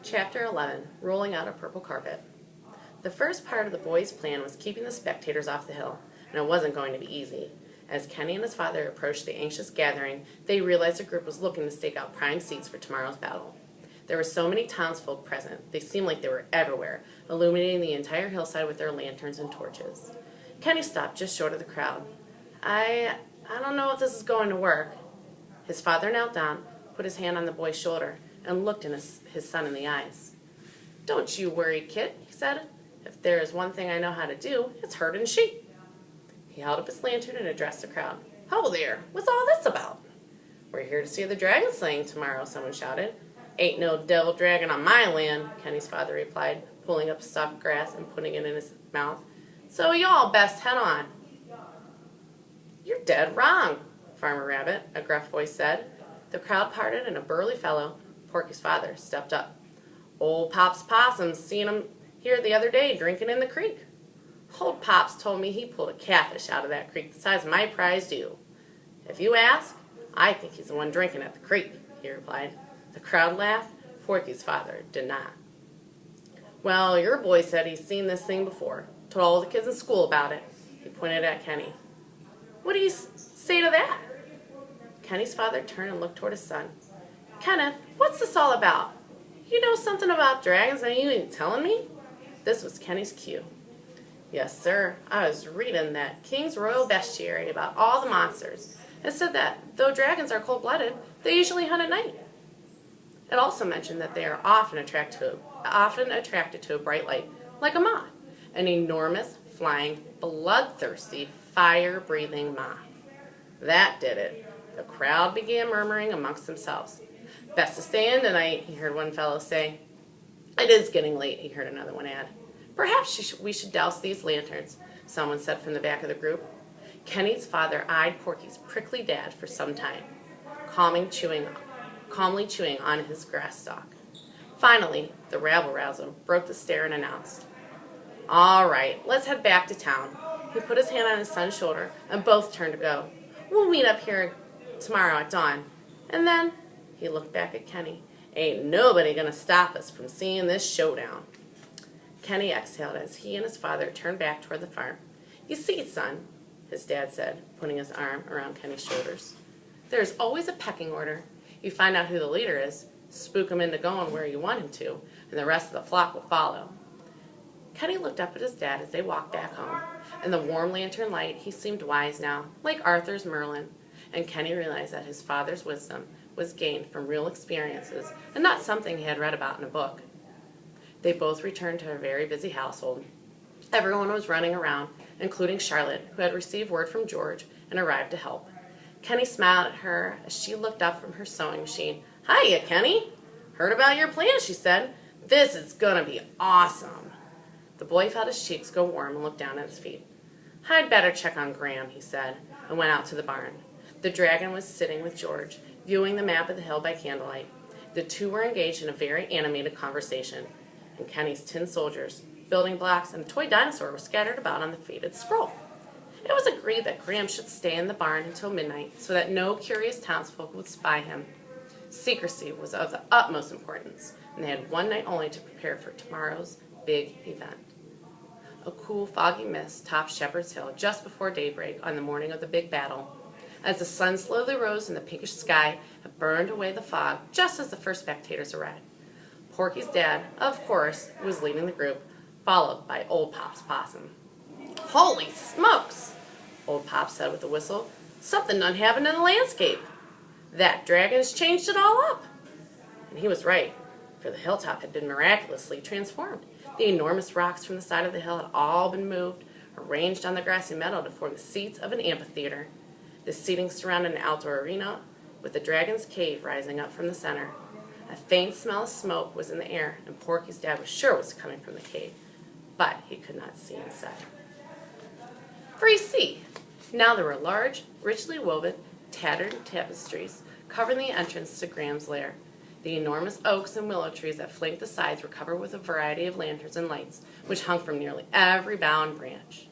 Chapter 11, Rolling Out a Purple Carpet. The first part of the boys' plan was keeping the spectators off the hill, and it wasn't going to be easy. As Kenny and his father approached the anxious gathering, they realized the group was looking to stake out prime seats for tomorrow's battle. There were so many townsfolk present, they seemed like they were everywhere, illuminating the entire hillside with their lanterns and torches. Kenny stopped just short of the crowd. I don't know if this is going to work. His father knelt down, put his hand on the boy's shoulder, and looked in his son in the eyes. "Don't you worry, kid," he said. "If there is one thing I know how to do, it's herding sheep." He held up his lantern and addressed the crowd. "Ho there, what's all this about?" "We're here to see the dragon slaying tomorrow," someone shouted. "Ain't no devil dragon on my land," Kenny's father replied, pulling up a stalk of grass and putting it in his mouth. "So y'all best head on." "You're dead wrong," Farmer Rabbit, a gruff voice said. The crowd parted and a burly fellow, Porky's father, stepped up. "Old Pop's possum seen him here the other day drinking in the creek. Old Pops told me he pulled a catfish out of that creek the size of my prized ewe. If you ask, I think he's the one drinking at the creek," he replied. The crowd laughed. Porky's father did not. "Well, your boy said he's seen this thing before. Told all the kids in school about it." He pointed at Kenny. "What do you say to that?" Kenny's father turned and looked toward his son. "Kenneth, what's this all about? You know something about dragons and you ain't telling me?" This was Kenny's cue. "Yes, sir. I was reading that King's Royal Bestiary about all the monsters. It said that though dragons are cold-blooded, they usually hunt at night. It also mentioned that they are often attracted to a bright light, like a moth, an enormous, flying, bloodthirsty, fire-breathing moth. That did it." The crowd began murmuring amongst themselves. "Best to stay in tonight," he heard one fellow say. "It is getting late," he heard another one add. "Perhaps we should douse these lanterns," someone said from the back of the group. Kenny's father eyed Porky's prickly dad for some time, calmly chewing on his grass stalk. Finally, the rabble-rouser broke the stare and announced, "All right, let's head back to town." He put his hand on his son's shoulder, and both turned to go. "We'll meet up here tomorrow at dawn. And then," he looked back at Kenny, "ain't nobody gonna stop us from seeing this showdown." Kenny exhaled as he and his father turned back toward the farm. "You see, son," his dad said, putting his arm around Kenny's shoulders, "there's always a pecking order. You find out who the leader is, spook him into going where you want him to, and the rest of the flock will follow." Kenny looked up at his dad as they walked back home. In the warm lantern light, he seemed wise now, like Arthur's Merlin, and Kenny realized that his father's wisdom was gained from real experiences and not something he had read about in a book. They both returned to a very busy household. Everyone was running around, including Charlotte, who had received word from George and arrived to help. Kenny smiled at her as she looked up from her sewing machine. "Hiya, Kenny. Heard about your plan," she said. "This is gonna be awesome." The boy felt his cheeks go warm and looked down at his feet. "I'd better check on Graham," he said, and went out to the barn. The dragon was sitting with George, viewing the map of the hill by candlelight. The two were engaged in a very animated conversation, and Kenny's tin soldiers, building blocks, and a toy dinosaur were scattered about on the faded scroll. It was agreed that Graham should stay in the barn until midnight so that no curious townsfolk would spy him. Secrecy was of the utmost importance, and they had one night only to prepare for tomorrow's big event. A cool, foggy mist topped Shepherd's Hill just before daybreak on the morning of the big battle. As the sun slowly rose in the pinkish sky, it burned away the fog just as the first spectators arrived. Porky's dad, of course, was leading the group, followed by Old Pop's possum. "Holy smokes!" Old Pop said with a whistle. "Something done happened in the landscape. That dragon has changed it all up." And he was right, for the hilltop had been miraculously transformed. The enormous rocks from the side of the hill had all been moved, arranged on the grassy meadow to form the seats of an amphitheater. The seating surrounded an outdoor arena, with the dragon's cave rising up from the center. A faint smell of smoke was in the air, and Porky's dad was sure it was coming from the cave, but he could not see inside. For you see, now there were large, richly woven, tattered tapestries covering the entrance to Graham's lair. The enormous oaks and willow trees that flanked the sides were covered with a variety of lanterns and lights, which hung from nearly every bough and branch.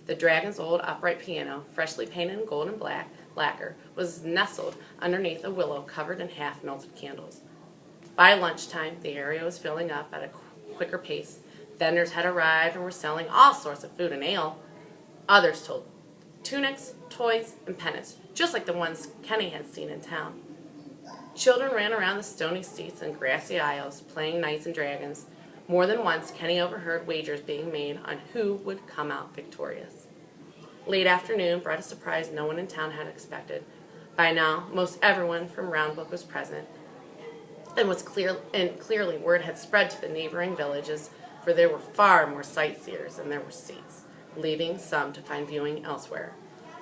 The dragon's old upright piano, freshly painted in gold and black lacquer, was nestled underneath a willow covered in half-melted candles. By lunchtime, the area was filling up at a quicker pace. Vendors had arrived and were selling all sorts of food and ale. Others told tunics, toys, and pennants, just like the ones Kenny had seen in town. Children ran around the stony seats and grassy aisles, playing knights and dragons. More than once, Kenny overheard wagers being made on who would come out victorious. Late afternoon brought a surprise no one in town had expected. By now, most everyone from Roundbrook was present, and clearly word had spread to the neighboring villages, for there were far more sightseers than there were seats, leaving some to find viewing elsewhere.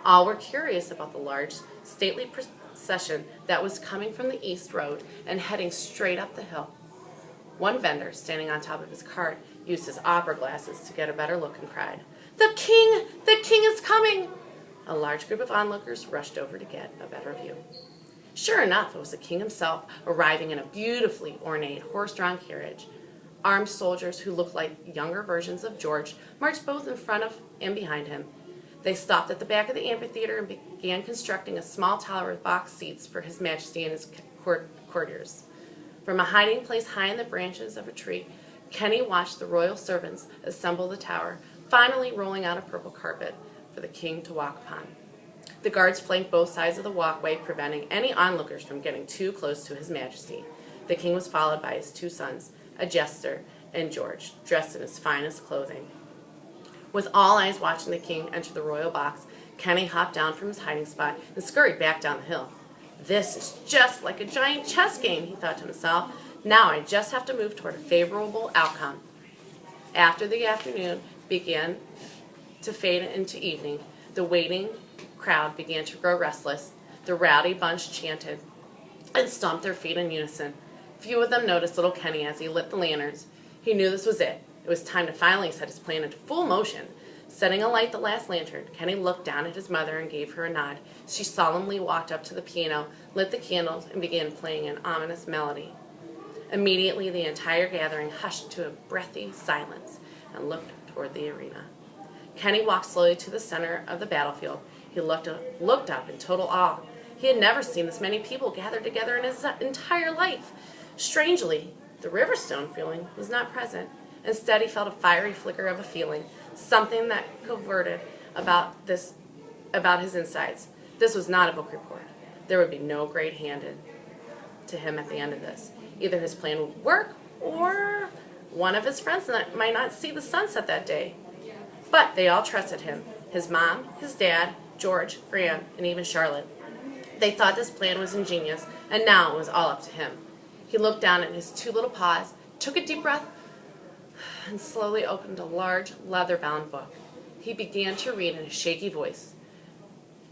All were curious about the large, stately procession that was coming from the east road and heading straight up the hill. One vendor, standing on top of his cart, used his opera glasses to get a better look and cried, "The king! The king is coming!" A large group of onlookers rushed over to get a better view. Sure enough, it was the king himself, arriving in a beautifully ornate horse-drawn carriage. Armed soldiers who looked like younger versions of George marched both in front of and behind him. They stopped at the back of the amphitheater and began constructing a small tower with box seats for His Majesty and his courtiers. From a hiding place high in the branches of a tree, Kenny watched the royal servants assemble the tower, finally rolling out a purple carpet for the king to walk upon. The guards flanked both sides of the walkway, preventing any onlookers from getting too close to His Majesty. The king was followed by his two sons, a jester, and George, dressed in his finest clothing. With all eyes watching the king enter the royal box, Kenny hopped down from his hiding spot and scurried back down the hill. "This is just like a giant chess game," he thought to himself. "Now I just have to move toward a favorable outcome." After the afternoon began to fade into evening, the waiting crowd began to grow restless. The rowdy bunch chanted and stomped their feet in unison. Few of them noticed little Kenny as he lit the lanterns. He knew this was it. It was time to finally set his plan into full motion. Setting alight the last lantern, Kenny looked down at his mother and gave her a nod. She solemnly walked up to the piano, lit the candles, and began playing an ominous melody. Immediately, the entire gathering hushed to a breathy silence and looked toward the arena. Kenny walked slowly to the center of the battlefield. He looked up in total awe. He had never seen this many people gathered together in his entire life. Strangely, the Riverstone feeling was not present. Instead, he felt a fiery flicker of a feeling, something that coverted about his insides. This was not a book report. There would be no grade handed to him at the end of this. Either his plan would work, or one of his friends might not see the sunset that day. But they all trusted him. His mom, his dad, George, Fran, and even Charlotte. They thought this plan was ingenious, and now it was all up to him. He looked down at his two little paws, took a deep breath, and slowly opened a large, leather-bound book. He began to read in a shaky voice.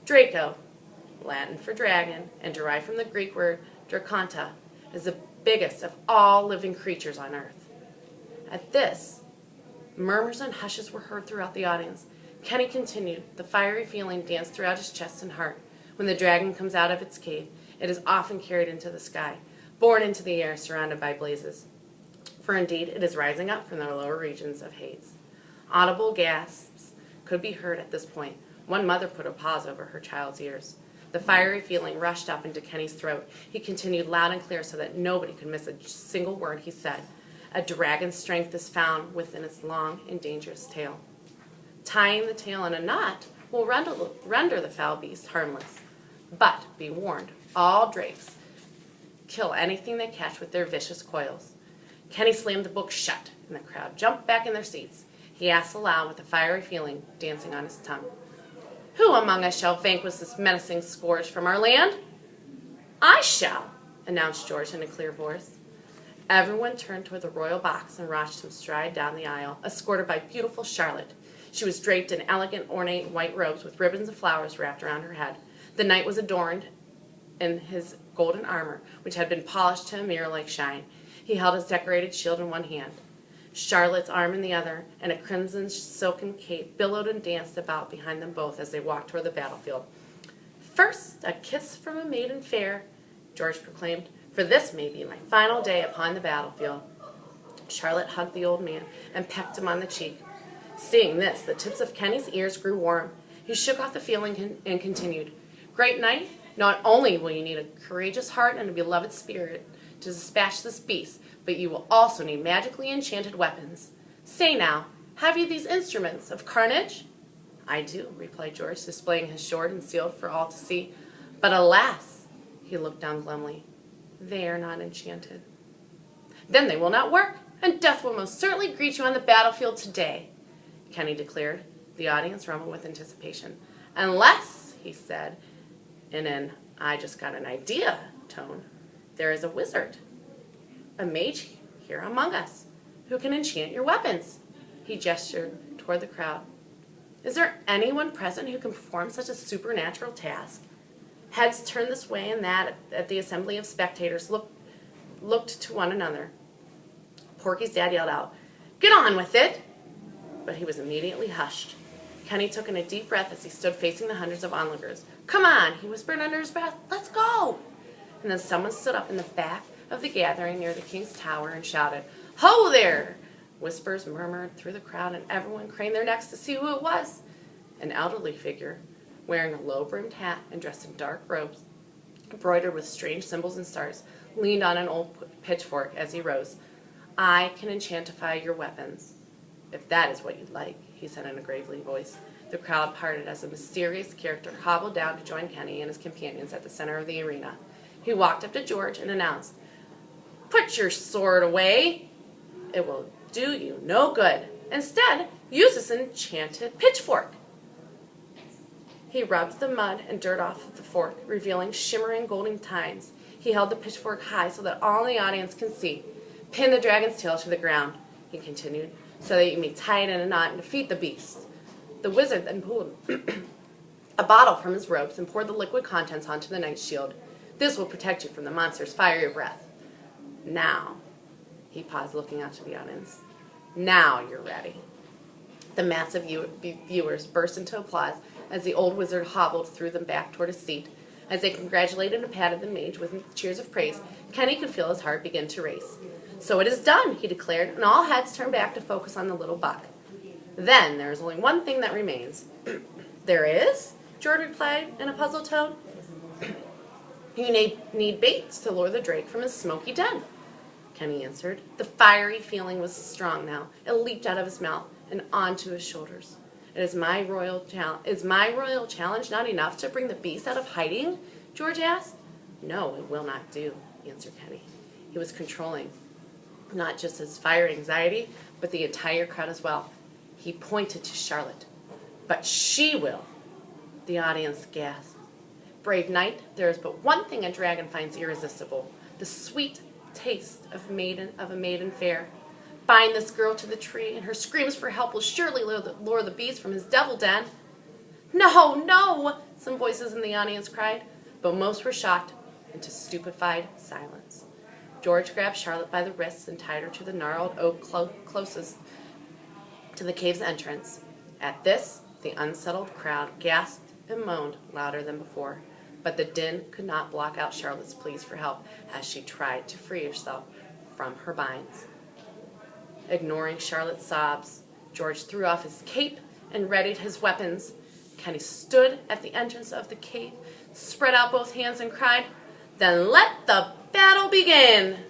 Draco, Latin for dragon, and derived from the Greek word draconta, is the biggest of all living creatures on earth. At this, murmurs and hushes were heard throughout the audience. Kenny continued. The fiery feeling danced throughout his chest and heart. When the dragon comes out of its cave, it is often carried into the sky, borne into the air, surrounded by blazes. For indeed, it is rising up from the lower regions of Hades. Audible gasps could be heard at this point. One mother put a pause over her child's ears. The fiery feeling rushed up into Kenny's throat. He continued loud and clear so that nobody could miss a single word he said. A dragon's strength is found within its long and dangerous tail. Tying the tail in a knot will render the foul beast harmless. But be warned, all drakes kill anything they catch with their vicious coils. Kenny slammed the book shut, and the crowd jumped back in their seats. He asked aloud with a fiery feeling dancing on his tongue. Who among us shall vanquish this menacing scourge from our land? I shall, announced George in a clear voice. Everyone turned toward the royal box and watched him stride down the aisle, escorted by beautiful Charlotte. She was draped in elegant, ornate white robes with ribbons of flowers wrapped around her head. The knight was adorned in his golden armor, which had been polished to a mirror-like shine. He held his decorated shield in one hand, Charlotte's arm in the other, and a crimson silken cape billowed and danced about behind them both as they walked toward the battlefield. First, a kiss from a maiden fair, George proclaimed, for this may be my final day upon the battlefield. Charlotte hugged the old man and pecked him on the cheek. Seeing this, the tips of Kenny's ears grew warm. He shook off the feeling and continued, Great knight, not only will you need a courageous heart and a beloved spirit to dispatch this beast, but you will also need magically enchanted weapons. Say now, have you these instruments of carnage?" "I do," replied George, displaying his sword and shield for all to see. "But alas," he looked down glumly, "they are not enchanted." "Then they will not work, and death will most certainly greet you on the battlefield today," Kenny declared. The audience rumbled with anticipation. "Unless," he said, in an "I just got an idea" tone, "there is a wizard, a mage here among us, who can enchant your weapons." He gestured toward the crowd. "Is there anyone present who can perform such a supernatural task?" Heads turned this way and that at the assembly of spectators looked to one another. Porky's dad yelled out, "Get on with it!" But he was immediately hushed. Kenny took in a deep breath as he stood facing the hundreds of onlookers. "Come on," he whispered under his breath. "Let's go!" And then someone stood up in the back of the gathering near the king's tower and shouted, "Ho there!" Whispers murmured through the crowd, and everyone craned their necks to see who it was. An elderly figure, wearing a low-brimmed hat and dressed in dark robes, embroidered with strange symbols and stars, leaned on an old pitchfork as he rose. "I can enchantify your weapons, if that is what you'd like," he said in a gravely voice. The crowd parted as a mysterious character hobbled down to join Kenny and his companions at the center of the arena. He walked up to George and announced, "Put your sword away. It will do you no good. Instead, use this enchanted pitchfork." He rubbed the mud and dirt off of the fork, revealing shimmering golden tines. He held the pitchfork high so that all in the audience can see. "Pin the dragon's tail to the ground," he continued, "so that you may tie it in a knot and defeat the beast." The wizard then pulled a bottle from his robes and poured the liquid contents onto the knight's shield. "This will protect you from the monster's fiery breath. Now," he paused, looking out to the audience, "now you're ready." The mass of viewers burst into applause as the old wizard hobbled through them back toward his seat. As they congratulated and patted the mage with cheers of praise, Kenny could feel his heart begin to race. "So it is done," he declared, and all heads turned back to focus on the little buck. "Then there is only one thing that remains." "There is?" George replied in a puzzled tone. "You need baits to lure the drake from his smoky den," Kenny answered. The fiery feeling was strong now. It leaped out of his mouth and onto his shoulders. Is my royal challenge not enough to bring the beast out of hiding?" George asked. "No, it will not do," answered Kenny. He was controlling not just his fire anxiety, but the entire crowd as well. He pointed to Charlotte. "But she will." The audience gasped. "Brave knight, there is but one thing a dragon finds irresistible, the sweet taste of a maiden fair. Bind this girl to the tree, and her screams for help will surely lure the beast from his devil den." "No, no!" some voices in the audience cried, but most were shocked into stupefied silence. George grabbed Charlotte by the wrists and tied her to the gnarled oak closest to the cave's entrance. At this, the unsettled crowd gasped and moaned louder than before, but the din could not block out Charlotte's pleas for help as she tried to free herself from her binds. Ignoring Charlotte's sobs, George threw off his cape and readied his weapons. Kenny stood at the entrance of the cave, spread out both hands, and cried, "Then let the battle begin!"